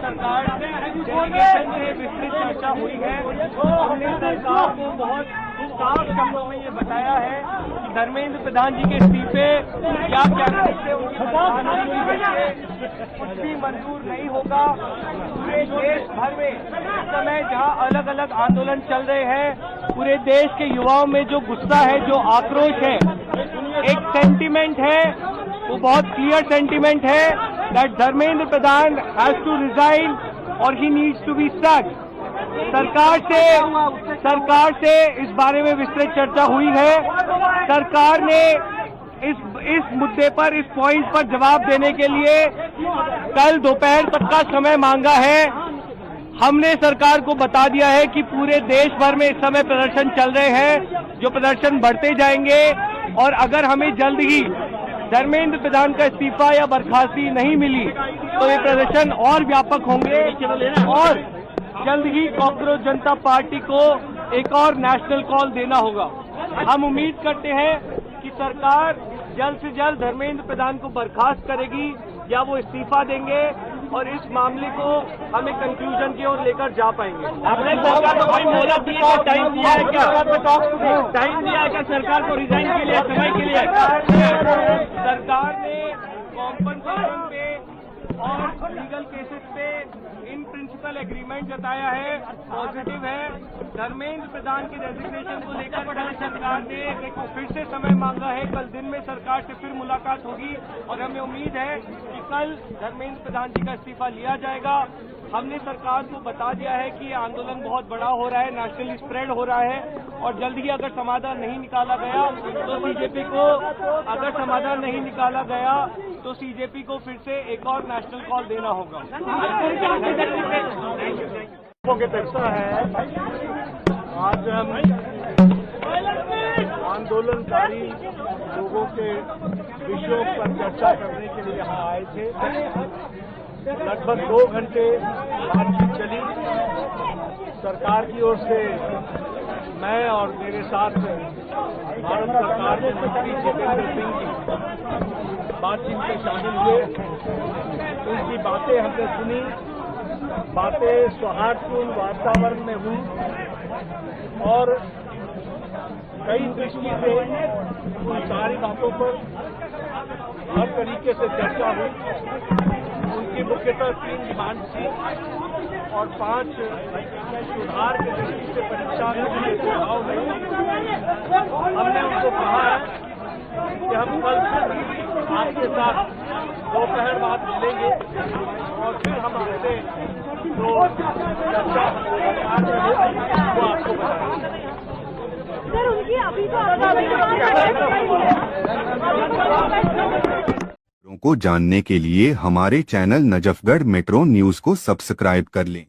सरकार डेलीगेशन से विस्तृत चर्चा हुई है। हमने सरकार को बहुत साफ शब्दों में ये बताया है कि धर्मेंद्र प्रधान जी के इस्तीफे या कैबिनेट से उनकी प्रधानमंत्री के लिए कुछ भी मंजूर नहीं होगा। पूरे देश भर में इस समय जहां अलग अलग आंदोलन चल रहे हैं, पूरे देश के युवाओं में जो गुस्सा है, जो आक्रोश है, एक सेंटीमेंट है, वो बहुत क्लियर सेंटीमेंट है that Dharmendra Pradhan has to resign और he needs to be sacked. सरकार से इस बारे में विस्तृत चर्चा हुई है। सरकार ने इस मुद्दे पर, इस पॉइंट पर जवाब देने के लिए कल दोपहर तक का समय मांगा है। हमने सरकार को बता दिया है कि पूरे देश भर में इस समय प्रदर्शन चल रहे हैं, जो प्रदर्शन बढ़ते जाएंगे और अगर हमें जल्द ही धर्मेंद्र प्रधान का इस्तीफा या बर्खास्ती नहीं मिली तो ये प्रदर्शन और व्यापक होंगे और जल्द ही कॉकरोच जनता पार्टी को एक और नेशनल कॉल देना होगा। हम उम्मीद करते हैं कि सरकार जल्द से जल्द धर्मेंद्र प्रधान को बर्खास्त करेगी या वो इस्तीफा देंगे और इस मामले को हम एक कंक्लूजन की ओर लेकर जा पाएंगे। आपने सरकार को कोई मोहलत दी है, टाइम दिया है क्या? टाइम दिया है क्या सरकार को रिजाइन के लिए, समय के लिए? सरकार ने कॉम्पनसेशन पे और लीगल केसेस पे इन प्रिंसिपल एग्रीमेंट जताया है, पॉजिटिव है। धर्मेंद्र प्रधान की रेजिग्नेशन को लेकर कल सरकार ने फिर से समय मांगा है। कल दिन में सरकार से फिर मुलाकात होगी और हमें उम्मीद है कि कल धर्मेंद्र प्रधान जी का इस्तीफा लिया जाएगा। हमने सरकार को बता दिया है कि ये आंदोलन बहुत बड़ा हो रहा है, नेशनली स्प्रेड हो रहा है और जल्द ही अगर समाधान नहीं निकाला गया तो सीजेपी को, अगर समाधान नहीं निकाला गया तो सीजेपी को फिर से एक और नेशनल कॉल देना होगा। ऐसा है, आज हम आंदोलनकारी लोगों के विषयों पर चर्चा करने के लिए यहाँ आए थे। लगभग 2 घंटे बातचीत चली। सरकार की ओर से मैं और मेरे साथ भारत सरकार के मंत्री जितेंद्र सिंह जी बातचीत में शामिल हुए। उनकी बातें हमने सुनी, बातें सौहार्दपूर्ण वातावरण में हुई और कई दृष्टि से उन सारी बातों पर हर तरीके से चर्चा हुई। उनकी मुख्यतः 3 डिमांड थी और 5 सुधार की दृष्टि से परीक्षा के सुझाव में हमने उनको कहा है कि हम कल फिर आपके साथ दोपहर बाद मिलेंगे और फिर हम आपसे जो चर्चा वो आपको बताएंगे। सर, उनकी अभी को जानने के लिए हमारे चैनल नजफगढ़ मेट्रो न्यूज को सब्सक्राइब कर लें।